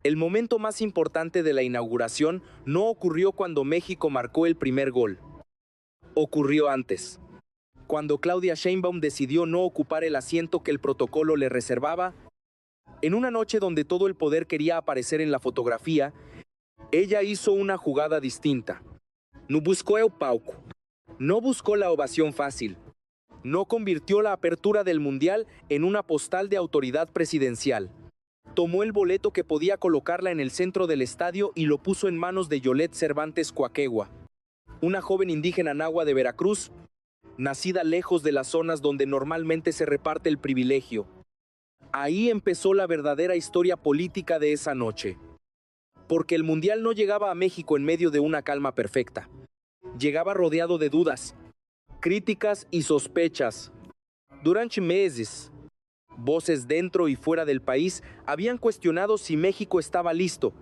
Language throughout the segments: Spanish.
El momento más importante de la inauguración no ocurrió cuando México marcó el primer gol. Ocurrió antes, cuando Claudia Sheinbaum decidió no ocupar el asiento que el protocolo le reservaba. En una noche donde todo el poder quería aparecer en la fotografía, ella hizo una jugada distinta. No buscó el palco, no buscó la ovación fácil, no convirtió la apertura del Mundial en una postal de autoridad presidencial. Tomó el boleto que podía colocarla en el centro del estadio y lo puso en manos de Yolet Cervantes Coaquegua, una joven indígena nahua de Veracruz, nacida lejos de las zonas donde normalmente se reparte el privilegio. Ahí empezó la verdadera historia política de esa noche. Porque el Mundial no llegaba a México en medio de una calma perfecta. Llegaba rodeado de dudas, críticas y sospechas. Durante meses, voces dentro y fuera del país habían cuestionado si México estaba listo.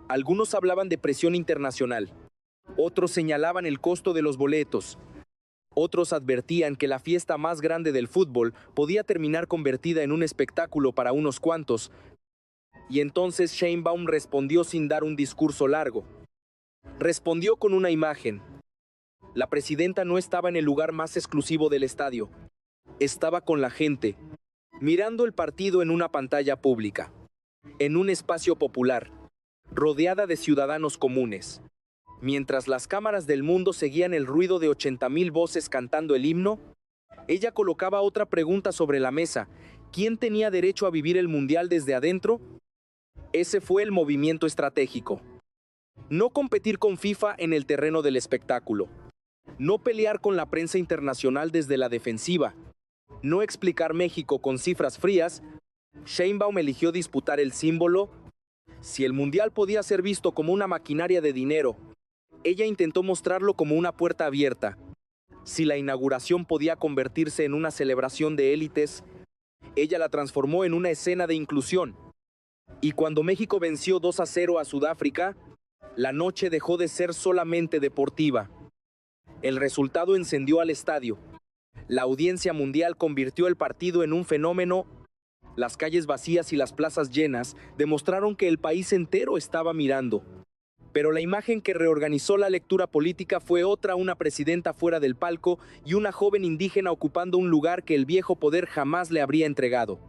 Algunos hablaban de presión internacional, otros señalaban el costo de los boletos, otros advertían que la fiesta más grande del fútbol podía terminar convertida en un espectáculo para unos cuantos. Y entonces Sheinbaum respondió sin dar un discurso largo. Respondió con una imagen. La presidenta no estaba en el lugar más exclusivo del estadio. Estaba con la gente, mirando el partido en una pantalla pública, en un espacio popular, rodeada de ciudadanos comunes. Mientras las cámaras del mundo seguían el ruido de 80,000 voces cantando el himno, ella colocaba otra pregunta sobre la mesa. ¿Quién tenía derecho a vivir el Mundial desde adentro? Ese fue el movimiento estratégico. No competir con FIFA en el terreno del espectáculo. No pelear con la prensa internacional desde la defensiva. No explicar México con cifras frías. Sheinbaum eligió disputar el símbolo. Si el Mundial podía ser visto como una maquinaria de dinero, ella intentó mostrarlo como una puerta abierta. Si la inauguración podía convertirse en una celebración de élites, ella la transformó en una escena de inclusión. Y cuando México venció 2-0 a Sudáfrica, la noche dejó de ser solamente deportiva. El resultado encendió al estadio. La audiencia mundial convirtió el partido en un fenómeno. Las calles vacías y las plazas llenas demostraron que el país entero estaba mirando. Pero la imagen que reorganizó la lectura política fue otra: una presidenta fuera del palco y una joven indígena ocupando un lugar que el viejo poder jamás le habría entregado.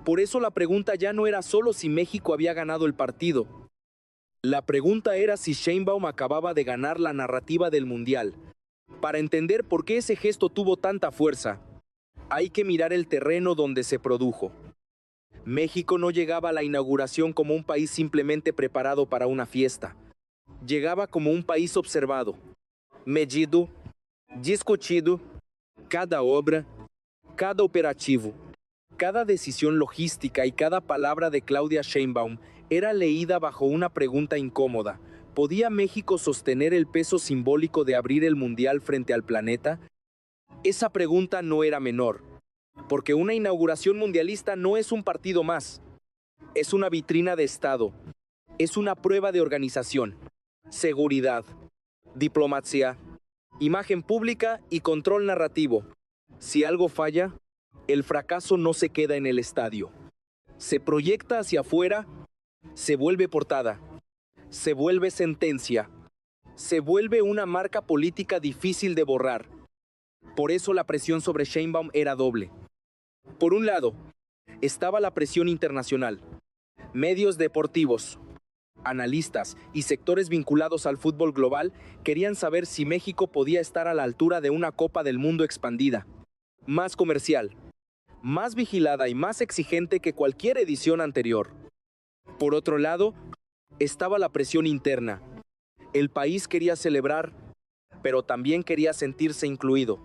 Por eso la pregunta ya no era solo si México había ganado el partido. La pregunta era si Sheinbaum acababa de ganar la narrativa del Mundial. Para entender por qué ese gesto tuvo tanta fuerza, hay que mirar el terreno donde se produjo. México no llegaba a la inauguración como un país simplemente preparado para una fiesta. Llegaba como un país observado, medido, discutido, cada obra, cada operativo, cada decisión logística y cada palabra de Claudia Sheinbaum era leída bajo una pregunta incómoda. ¿Podía México sostener el peso simbólico de abrir el Mundial frente al planeta? Esa pregunta no era menor, porque una inauguración mundialista no es un partido más. Es una vitrina de Estado. Es una prueba de organización, seguridad, diplomacia, imagen pública y control narrativo. Si algo falla, el fracaso no se queda en el estadio. Se proyecta hacia afuera, se vuelve portada, se vuelve sentencia, se vuelve una marca política difícil de borrar. Por eso la presión sobre Sheinbaum era doble. Por un lado, estaba la presión internacional. Medios deportivos, analistas y sectores vinculados al fútbol global querían saber si México podía estar a la altura de una Copa del Mundo expandida, más comercial, más vigilada y más exigente que cualquier edición anterior. Por otro lado, estaba la presión interna. El país quería celebrar, pero también quería sentirse incluido.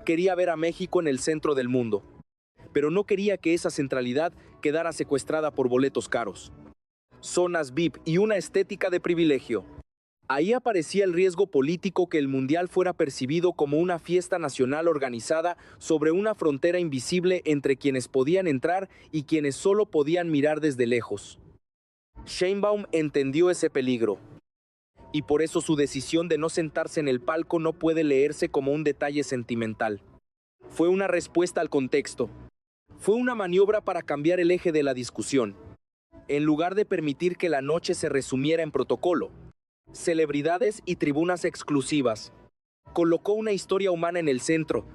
Quería ver a México en el centro del mundo, pero no quería que esa centralidad quedara secuestrada por boletos caros, zonas VIP y una estética de privilegio. Ahí aparecía el riesgo político que el Mundial fuera percibido como una fiesta nacional organizada sobre una frontera invisible entre quienes podían entrar y quienes solo podían mirar desde lejos. Sheinbaum entendió ese peligro, y por eso su decisión de no sentarse en el palco no puede leerse como un detalle sentimental. Fue una respuesta al contexto. Fue una maniobra para cambiar el eje de la discusión. En lugar de permitir que la noche se resumiera en protocolo, celebridades y tribunas exclusivas, colocó una historia humana en el centro.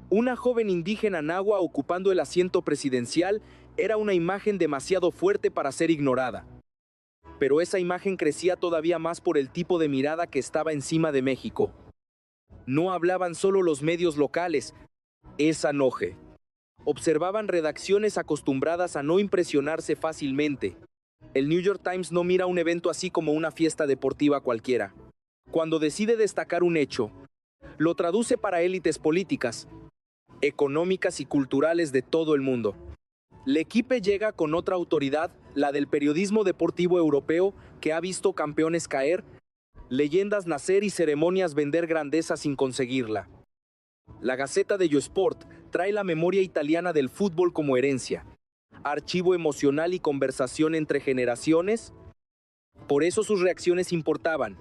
Una joven indígena nahua ocupando el asiento presidencial era una imagen demasiado fuerte para ser ignorada. Pero esa imagen crecía todavía más por el tipo de mirada que estaba encima de México. No hablaban solo los medios locales, esa noche. Observaban redacciones acostumbradas a no impresionarse fácilmente. El New York Times no mira un evento así como una fiesta deportiva cualquiera. Cuando decide destacar un hecho, lo traduce para élites políticas, económicas y culturales de todo el mundo. L'Equipe llega con otra autoridad, la del periodismo deportivo europeo, que ha visto campeones caer, leyendas nacer y ceremonias vender grandeza sin conseguirla. La Gaceta dello Sport trae la memoria italiana del fútbol como herencia, archivo emocional y conversación entre generaciones. Por eso sus reacciones importaban.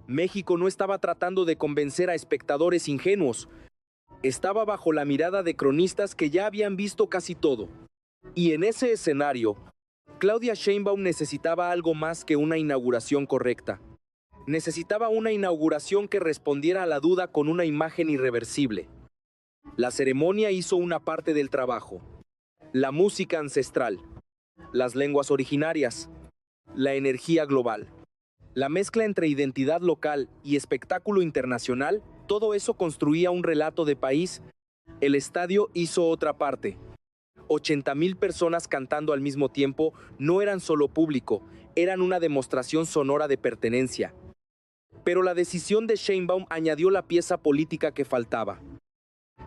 México no estaba tratando de convencer a espectadores ingenuos, estaba bajo la mirada de cronistas que ya habían visto casi todo. Y en ese escenario, Claudia Sheinbaum necesitaba algo más que una inauguración correcta. Necesitaba una inauguración que respondiera a la duda con una imagen irreversible. La ceremonia hizo una parte del trabajo. La música ancestral, las lenguas originarias, la energía global. La mezcla entre identidad local y espectáculo internacional, todo eso construía un relato de país. El estadio hizo otra parte. 80,000 personas cantando al mismo tiempo no eran solo público, eran una demostración sonora de pertenencia. Pero la decisión de Sheinbaum añadió la pieza política que faltaba.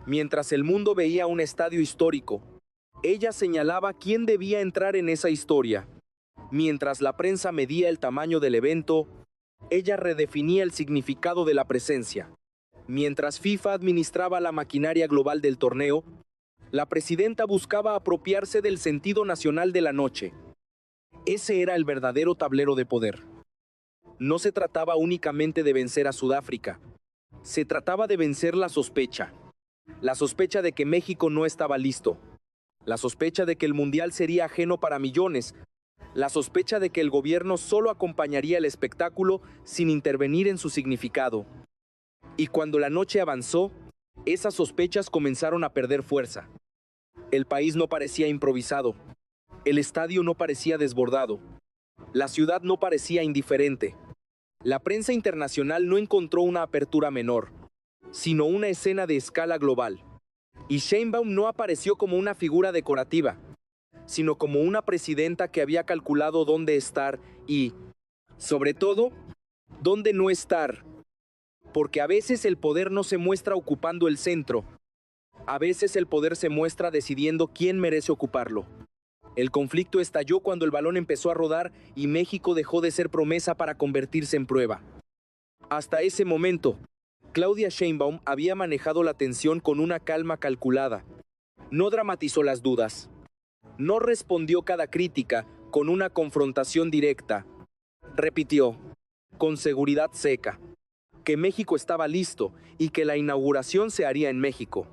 Mientras el mundo veía un estadio histórico, ella señalaba quién debía entrar en esa historia. Mientras la prensa medía el tamaño del evento, ella redefinía el significado de la presencia. Mientras FIFA administraba la maquinaria global del torneo, la presidenta buscaba apropiarse del sentido nacional de la noche. Ese era el verdadero tablero de poder. No se trataba únicamente de vencer a Sudáfrica. Se trataba de vencer la sospecha. La sospecha de que México no estaba listo. La sospecha de que el mundial sería ajeno para millones. La sospecha de que el gobierno solo acompañaría el espectáculo sin intervenir en su significado. Y cuando la noche avanzó, esas sospechas comenzaron a perder fuerza. El país no parecía improvisado. El estadio no parecía desbordado. La ciudad no parecía indiferente. La prensa internacional no encontró una apertura menor, sino una escena de escala global. Y Sheinbaum no apareció como una figura decorativa, sino como una presidenta que había calculado dónde estar y, sobre todo, dónde no estar. Porque a veces el poder no se muestra ocupando el centro. A veces el poder se muestra decidiendo quién merece ocuparlo. El conflicto estalló cuando el balón empezó a rodar y México dejó de ser promesa para convertirse en prueba. Hasta ese momento, Claudia Sheinbaum había manejado la tensión con una calma calculada. No dramatizó las dudas. No respondió cada crítica con una confrontación directa. Repitió, con seguridad seca, que México estaba listo y que la inauguración se haría en México.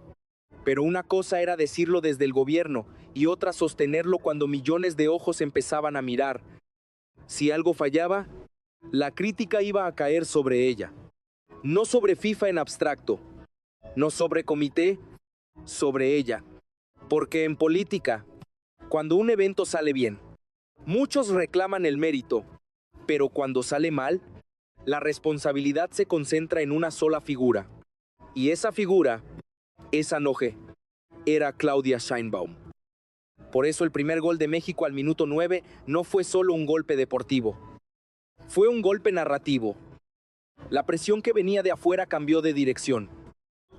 Pero una cosa era decirlo desde el gobierno y otra sostenerlo cuando millones de ojos empezaban a mirar. Si algo fallaba, la crítica iba a caer sobre ella. No sobre FIFA en abstracto, no sobre comité, sobre ella. Porque en política, cuando un evento sale bien, muchos reclaman el mérito, pero cuando sale mal, la responsabilidad se concentra en una sola figura. Y esa figura, esa noche, era Claudia Sheinbaum. Por eso el primer gol de México al minuto 9 no fue solo un golpe deportivo. Fue un golpe narrativo. La presión que venía de afuera cambió de dirección.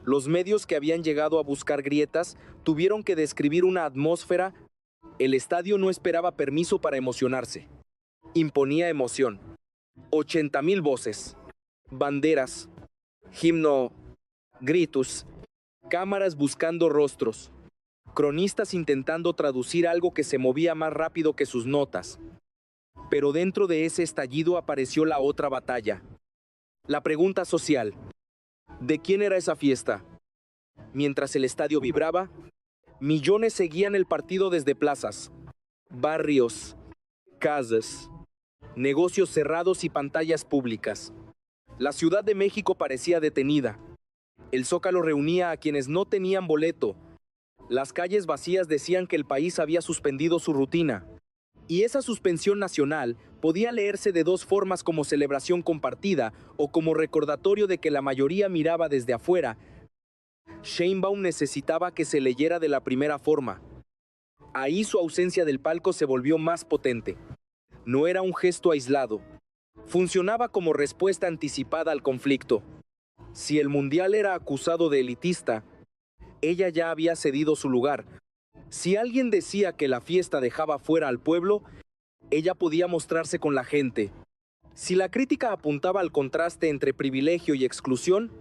Los medios que habían llegado a buscar grietas tuvieron que describir una atmósfera. El estadio no esperaba permiso para emocionarse. Imponía emoción. 80,000 voces, banderas, himno, gritos, cámaras buscando rostros, cronistas intentando traducir algo que se movía más rápido que sus notas. Pero dentro de ese estallido apareció la otra batalla. La pregunta social. ¿De quién era esa fiesta? Mientras el estadio vibraba, millones seguían el partido desde plazas, barrios, casas, negocios cerrados y pantallas públicas. La Ciudad de México parecía detenida. El Zócalo reunía a quienes no tenían boleto. Las calles vacías decían que el país había suspendido su rutina. Y esa suspensión nacional podía leerse de dos formas: como celebración compartida o como recordatorio de que la mayoría miraba desde afuera. Sheinbaum necesitaba que se leyera de la primera forma. Ahí su ausencia del palco se volvió más potente. No era un gesto aislado. Funcionaba como respuesta anticipada al conflicto. Si el Mundial era acusado de elitista, ella ya había cedido su lugar. Si alguien decía que la fiesta dejaba fuera al pueblo, ella podía mostrarse con la gente. Si la crítica apuntaba al contraste entre privilegio y exclusión,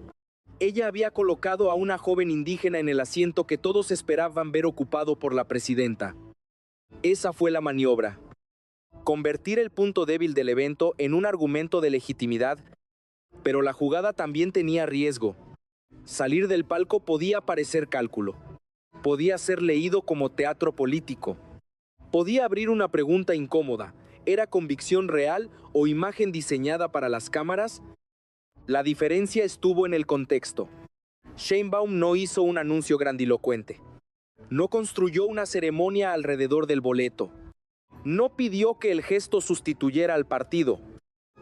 ella había colocado a una joven indígena en el asiento que todos esperaban ver ocupado por la presidenta. Esa fue la maniobra. Convertir el punto débil del evento en un argumento de legitimidad, pero la jugada también tenía riesgo. Salir del palco podía parecer cálculo. Podía ser leído como teatro político. Podía abrir una pregunta incómoda: ¿era convicción real o imagen diseñada para las cámaras? La diferencia estuvo en el contexto. Sheinbaum no hizo un anuncio grandilocuente. No construyó una ceremonia alrededor del boleto. No pidió que el gesto sustituyera al partido.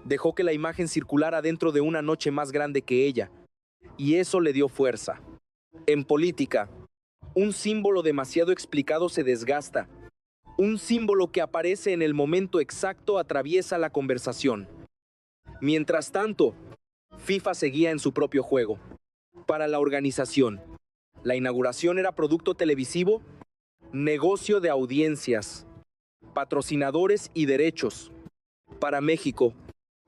Dejó que la imagen circulara dentro de una noche más grande que ella. Y eso le dio fuerza. En política, un símbolo demasiado explicado se desgasta. Un símbolo que aparece en el momento exacto atraviesa la conversación. Mientras tanto, FIFA seguía en su propio juego. Para la organización, la inauguración era producto televisivo, negocio de audiencias, patrocinadores y derechos. Para México,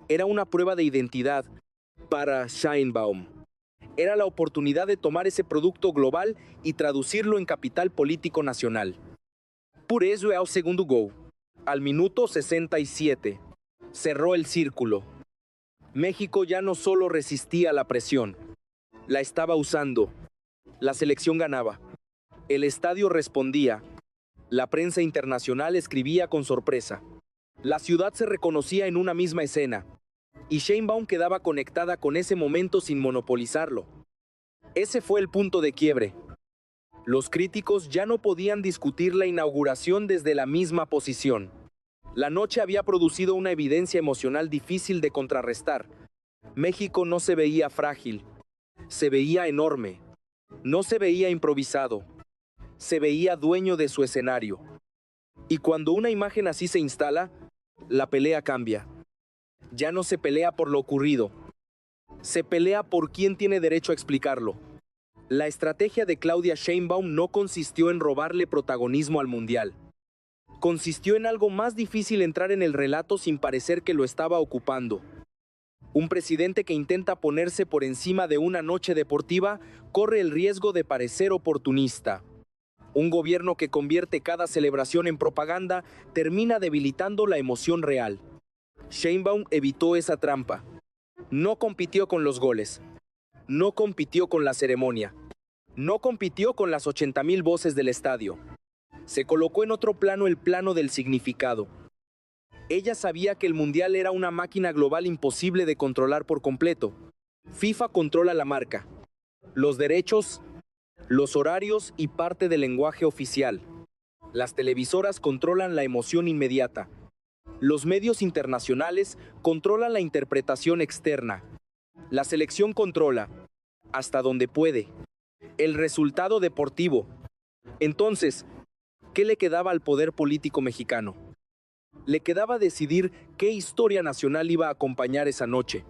era una prueba de identidad. Para Sheinbaum, era la oportunidad de tomar ese producto global y traducirlo en capital político nacional. Por eso, al segundo gol, al minuto 67, cerró el círculo. México ya no solo resistía la presión, la estaba usando. La selección ganaba. El estadio respondía. La prensa internacional escribía con sorpresa. La ciudad se reconocía en una misma escena. Y Sheinbaum quedaba conectada con ese momento sin monopolizarlo. Ese fue el punto de quiebre. Los críticos ya no podían discutir la inauguración desde la misma posición. La noche había producido una evidencia emocional difícil de contrarrestar. México no se veía frágil, se veía enorme. No se veía improvisado, se veía dueño de su escenario. Y cuando una imagen así se instala, la pelea cambia. Ya no se pelea por lo ocurrido, se pelea por quién tiene derecho a explicarlo. La estrategia de Claudia Sheinbaum no consistió en robarle protagonismo al Mundial. Consistió en algo más difícil: entrar en el relato sin parecer que lo estaba ocupando. Un presidente que intenta ponerse por encima de una noche deportiva corre el riesgo de parecer oportunista. Un gobierno que convierte cada celebración en propaganda termina debilitando la emoción real. Sheinbaum evitó esa trampa. No compitió con los goles. No compitió con la ceremonia. No compitió con las 80,000 voces del estadio. Se colocó en otro plano, el plano del significado. Ella sabía que el Mundial era una máquina global imposible de controlar por completo. FIFA controla la marca, los derechos, los horarios y parte del lenguaje oficial. Las televisoras controlan la emoción inmediata. Los medios internacionales controlan la interpretación externa. La selección controla, hasta donde puede, el resultado deportivo. Entonces, ¿qué le quedaba al poder político mexicano? Le quedaba decidir qué historia nacional iba a acompañar esa noche.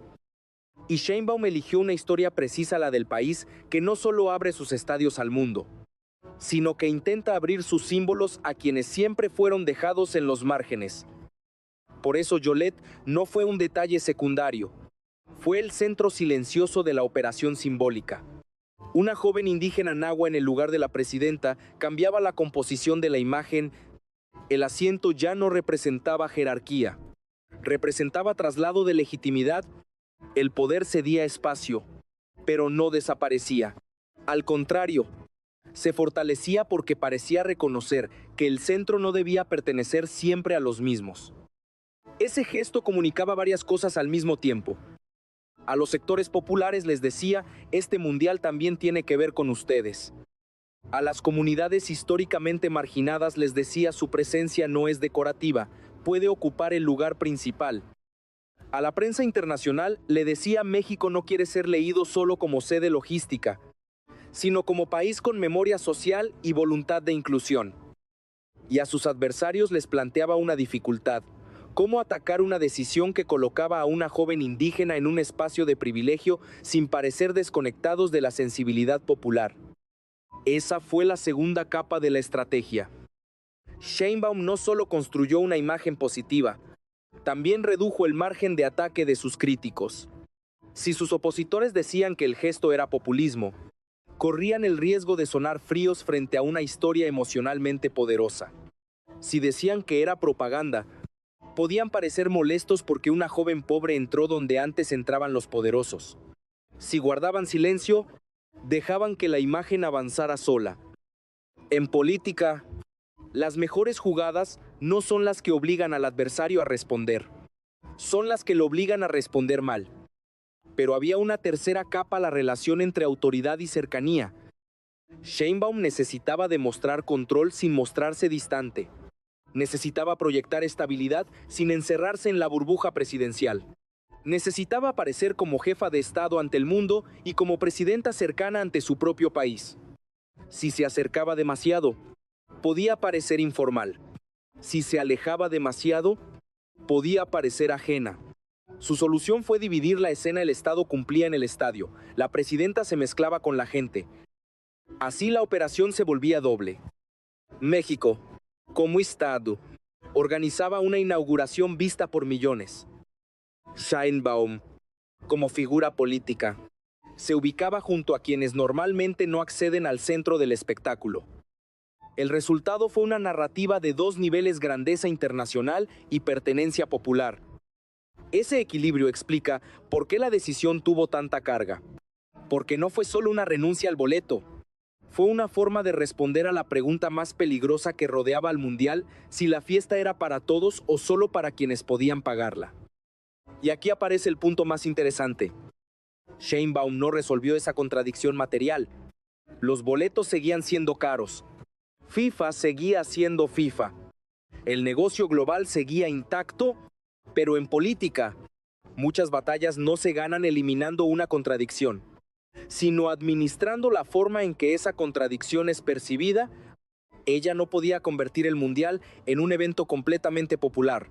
Y Sheinbaum eligió una historia precisa, la del país, que no solo abre sus estadios al mundo, sino que intenta abrir sus símbolos a quienes siempre fueron dejados en los márgenes. Por eso Yolette no fue un detalle secundario, fue el centro silencioso de la operación simbólica. Una joven indígena nahua en el lugar de la presidenta cambiaba la composición de la imagen. El asiento ya no representaba jerarquía, representaba traslado de legitimidad. El poder cedía espacio, pero no desaparecía. Al contrario, se fortalecía porque parecía reconocer que el centro no debía pertenecer siempre a los mismos. Ese gesto comunicaba varias cosas al mismo tiempo. A los sectores populares les decía, este mundial también tiene que ver con ustedes. A las comunidades históricamente marginadas les decía, su presencia no es decorativa, puede ocupar el lugar principal. A la prensa internacional le decía, México no quiere ser leído solo como sede logística, sino como país con memoria social y voluntad de inclusión. Y a sus adversarios les planteaba una dificultad: cómo atacar una decisión que colocaba a una joven indígena en un espacio de privilegio sin parecer desconectados de la sensibilidad popular. Esa fue la segunda capa de la estrategia. Sheinbaum no solo construyó una imagen positiva, también redujo el margen de ataque de sus críticos. Si sus opositores decían que el gesto era populismo, corrían el riesgo de sonar fríos frente a una historia emocionalmente poderosa. Si decían que era propaganda, podían parecer molestos porque una joven pobre entró donde antes entraban los poderosos. Si guardaban silencio, dejaban que la imagen avanzara sola. En política, las mejores jugadas no son las que obligan al adversario a responder, son las que lo obligan a responder mal. Pero había una tercera capa: la relación entre autoridad y cercanía. Sheinbaum necesitaba demostrar control sin mostrarse distante. Necesitaba proyectar estabilidad sin encerrarse en la burbuja presidencial. Necesitaba aparecer como jefa de Estado ante el mundo y como presidenta cercana ante su propio país. Si se acercaba demasiado, podía parecer informal. Si se alejaba demasiado, podía parecer ajena. Su solución fue dividir la escena: el Estado cumplía en el estadio, la presidenta se mezclaba con la gente. Así la operación se volvía doble. México, como Estado, organizaba una inauguración vista por millones. Sheinbaum, como figura política, se ubicaba junto a quienes normalmente no acceden al centro del espectáculo. El resultado fue una narrativa de dos niveles: grandeza internacional y pertenencia popular. Ese equilibrio explica por qué la decisión tuvo tanta carga. Porque no fue solo una renuncia al boleto, fue una forma de responder a la pregunta más peligrosa que rodeaba al mundial: si la fiesta era para todos o solo para quienes podían pagarla. Y aquí aparece el punto más interesante. Sheinbaum no resolvió esa contradicción material. Los boletos seguían siendo caros. FIFA seguía siendo FIFA. El negocio global seguía intacto, pero en política, muchas batallas no se ganan eliminando una contradicción, sino administrando la forma en que esa contradicción es percibida. Ella no podía convertir el mundial en un evento completamente popular,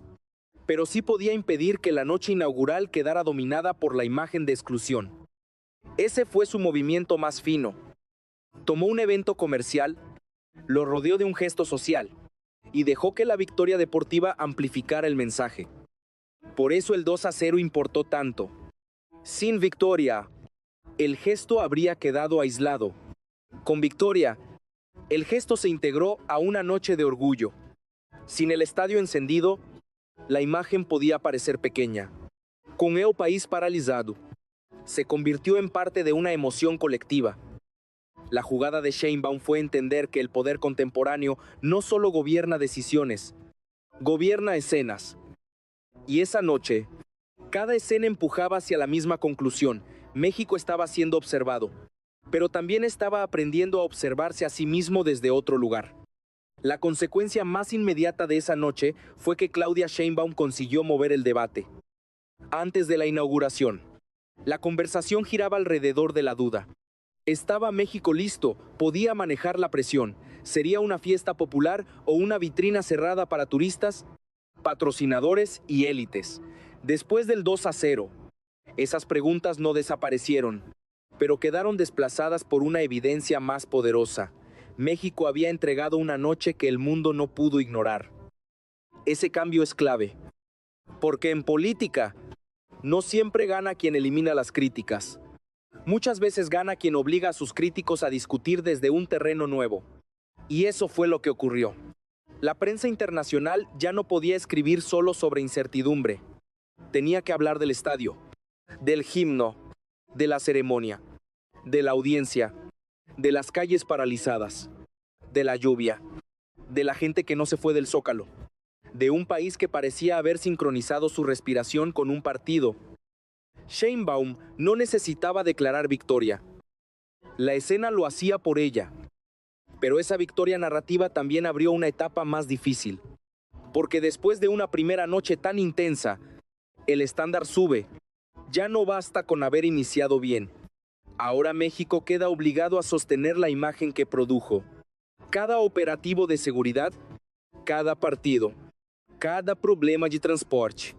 pero sí podía impedir que la noche inaugural quedara dominada por la imagen de exclusión. Ese fue su movimiento más fino. Tomó un evento comercial, lo rodeó de un gesto social y dejó que la victoria deportiva amplificara el mensaje. Por eso el 2-0 importó tanto. Sin victoria, el gesto habría quedado aislado. Con victoria, el gesto se integró a una noche de orgullo. Sin el estadio encendido, la imagen podía parecer pequeña. Con el país paralizado, se convirtió en parte de una emoción colectiva. La jugada de Sheinbaum fue entender que el poder contemporáneo no solo gobierna decisiones, gobierna escenas. Y esa noche, cada escena empujaba hacia la misma conclusión: México estaba siendo observado, pero también estaba aprendiendo a observarse a sí mismo desde otro lugar. La consecuencia más inmediata de esa noche fue que Claudia Sheinbaum consiguió mover el debate. Antes de la inauguración, la conversación giraba alrededor de la duda. ¿Estaba México listo? ¿Podía manejar la presión? ¿Sería una fiesta popular o una vitrina cerrada para turistas, patrocinadores y élites? Después del 2-0, esas preguntas no desaparecieron, pero quedaron desplazadas por una evidencia más poderosa. México había entregado una noche que el mundo no pudo ignorar. Ese cambio es clave, porque en política no siempre gana quien elimina las críticas. Muchas veces gana quien obliga a sus críticos a discutir desde un terreno nuevo. Y eso fue lo que ocurrió. La prensa internacional ya no podía escribir solo sobre incertidumbre. Tenía que hablar del estadio, del himno, de la ceremonia, de la audiencia, de las calles paralizadas, de la lluvia, de la gente que no se fue del Zócalo, de un país que parecía haber sincronizado su respiración con un partido. Sheinbaum no necesitaba declarar victoria. La escena lo hacía por ella. Pero esa victoria narrativa también abrió una etapa más difícil. Porque después de una primera noche tan intensa, el estándar sube. Ya no basta con haber iniciado bien. Ahora México queda obligado a sostener la imagen que produjo. Cada operativo de seguridad, cada partido, cada problema de transporte,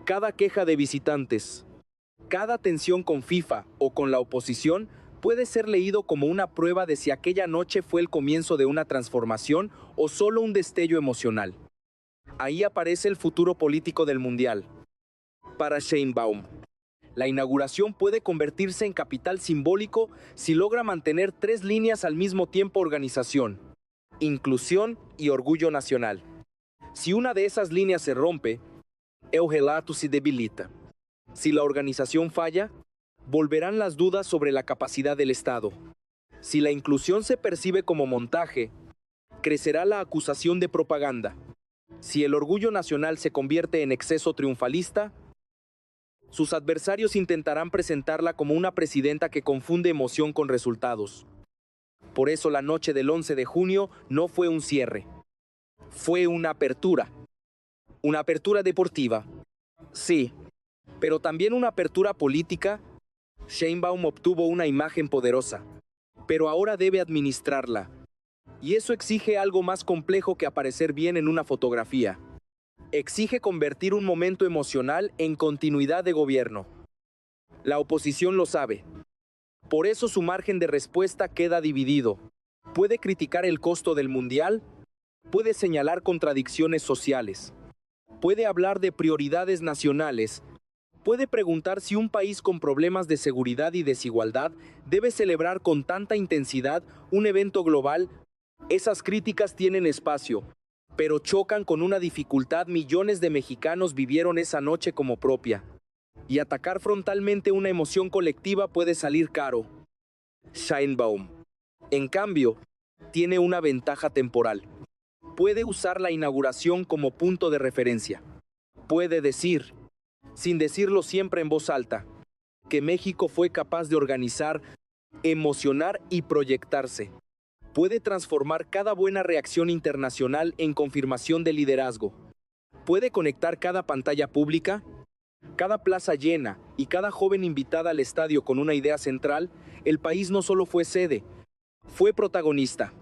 cada queja de visitantes, cada tensión con FIFA o con la oposición puede ser leído como una prueba de si aquella noche fue el comienzo de una transformación o solo un destello emocional. Ahí aparece el futuro político del Mundial. Para Sheinbaum, la inauguración puede convertirse en capital simbólico si logra mantener 3 líneas al mismo tiempo: organización, inclusión y orgullo nacional. Si una de esas líneas se rompe, el relato se debilita. Si la organización falla, volverán las dudas sobre la capacidad del Estado. Si la inclusión se percibe como montaje, crecerá la acusación de propaganda. Si el orgullo nacional se convierte en exceso triunfalista, sus adversarios intentarán presentarla como una presidenta que confunde emoción con resultados. Por eso la noche del 11 de junio no fue un cierre. Fue una apertura. Una apertura deportiva. Sí, pero también una apertura política. Sheinbaum obtuvo una imagen poderosa, pero ahora debe administrarla. Y eso exige algo más complejo que aparecer bien en una fotografía. Exige convertir un momento emocional en continuidad de gobierno. La oposición lo sabe. Por eso su margen de respuesta queda dividido. Puede criticar el costo del Mundial, puede señalar contradicciones sociales, puede hablar de prioridades nacionales, puede preguntar si un país con problemas de seguridad y desigualdad debe celebrar con tanta intensidad un evento global. Esas críticas tienen espacio, pero chocan con una dificultad millones de mexicanos vivieron esa noche como propia. Y atacar frontalmente una emoción colectiva puede salir caro. Sheinbaum, en cambio, tiene una ventaja temporal. Puede usar la inauguración como punto de referencia. Puede decir, sin decirlo siempre en voz alta, que México fue capaz de organizar, emocionar y proyectarse. Puede transformar cada buena reacción internacional en confirmación de liderazgo. Puede conectar cada pantalla pública, cada plaza llena y cada joven invitada al estadio con una idea central. El país no solo fue sede, fue protagonista.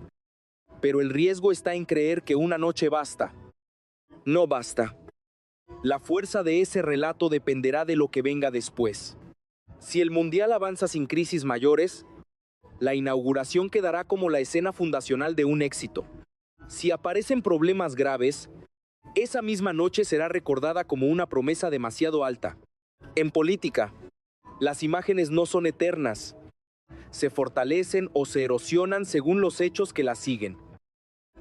Pero el riesgo está en creer que una noche basta. No basta. La fuerza de ese relato dependerá de lo que venga después. Si el Mundial avanza sin crisis mayores, la inauguración quedará como la escena fundacional de un éxito. Si aparecen problemas graves, esa misma noche será recordada como una promesa demasiado alta. En política, las imágenes no son eternas. Se fortalecen o se erosionan según los hechos que las siguen.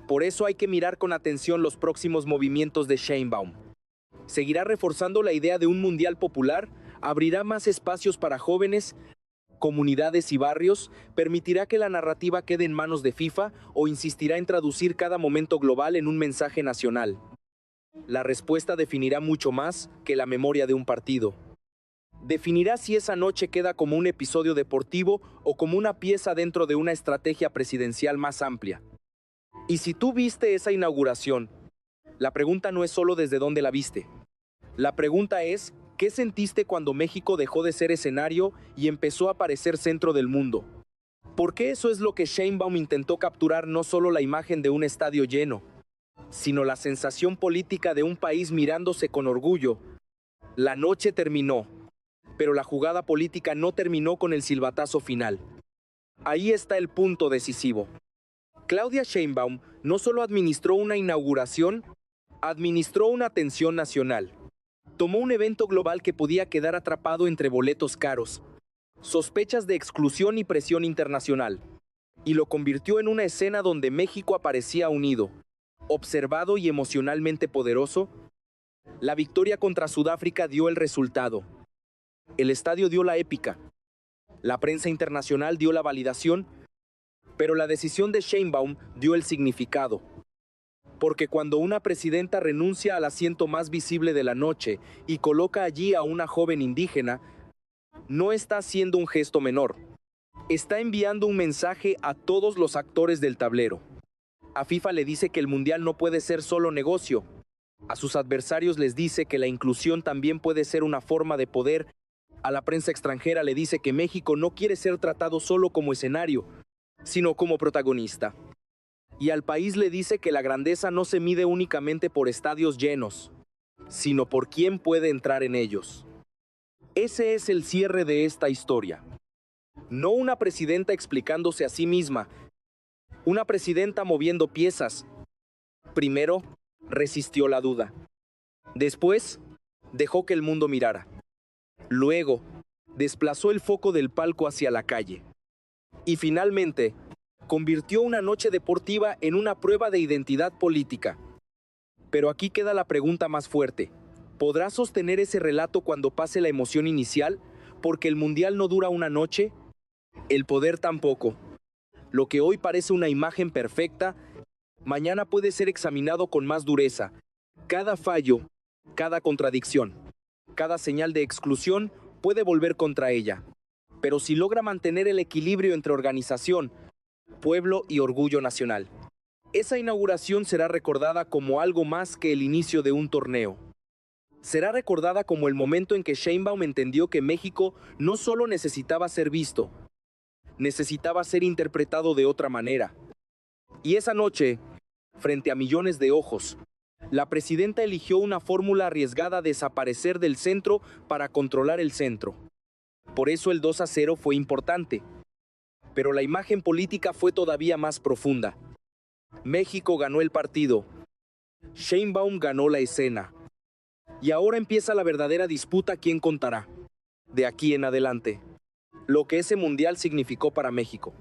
Por eso hay que mirar con atención los próximos movimientos de Sheinbaum. ¿Seguirá reforzando la idea de un mundial popular? ¿Abrirá más espacios para jóvenes, comunidades y barrios? ¿Permitirá que la narrativa quede en manos de FIFA o insistirá en traducir cada momento global en un mensaje nacional? La respuesta definirá mucho más que la memoria de un partido. Definirá si esa noche queda como un episodio deportivo o como una pieza dentro de una estrategia presidencial más amplia. Y si tú viste esa inauguración, la pregunta no es solo desde dónde la viste. La pregunta es, ¿qué sentiste cuando México dejó de ser escenario y empezó a parecer centro del mundo? Porque eso es lo que Sheinbaum intentó capturar, no solo la imagen de un estadio lleno, sino la sensación política de un país mirándose con orgullo. La noche terminó, pero la jugada política no terminó con el silbatazo final. Ahí está el punto decisivo. Claudia Sheinbaum no solo administró una inauguración, administró una tensión nacional. Tomó un evento global que podía quedar atrapado entre boletos caros, sospechas de exclusión y presión internacional, y lo convirtió en una escena donde México aparecía unido, observado y emocionalmente poderoso. La victoria contra Sudáfrica dio el resultado. El estadio dio la épica. La prensa internacional dio la validación, pero la decisión de Sheinbaum dio el significado. Porque cuando una presidenta renuncia al asiento más visible de la noche y coloca allí a una joven indígena, no está haciendo un gesto menor. Está enviando un mensaje a todos los actores del tablero. A FIFA le dice que el Mundial no puede ser solo negocio. A sus adversarios les dice que la inclusión también puede ser una forma de poder. A la prensa extranjera le dice que México no quiere ser tratado solo como escenario, sino como protagonista. Y al país le dice que la grandeza no se mide únicamente por estadios llenos, sino por quién puede entrar en ellos. Ese es el cierre de esta historia. No una presidenta explicándose a sí misma, una presidenta moviendo piezas. Primero, resistió la duda. Después, dejó que el mundo mirara. Luego, desplazó el foco del palco hacia la calle. Y finalmente, convirtió una noche deportiva en una prueba de identidad política. Pero aquí queda la pregunta más fuerte. ¿Podrá sostener ese relato cuando pase la emoción inicial? Porque el Mundial no dura una noche, el poder tampoco. Lo que hoy parece una imagen perfecta, mañana puede ser examinado con más dureza. Cada fallo, cada contradicción, cada señal de exclusión puede volver contra ella. Pero si logra mantener el equilibrio entre organización, pueblo y orgullo nacional, esa inauguración será recordada como algo más que el inicio de un torneo. Será recordada como el momento en que Sheinbaum entendió que México no solo necesitaba ser visto, necesitaba ser interpretado de otra manera. Y esa noche, frente a millones de ojos, la presidenta eligió una fórmula arriesgada: desaparecer del centro para controlar el centro. Por eso el 2-0 fue importante. Pero la imagen política fue todavía más profunda. México ganó el partido. Sheinbaum ganó la escena. Y ahora empieza la verdadera disputa: ¿quién contará, de aquí en adelante, lo que ese mundial significó para México?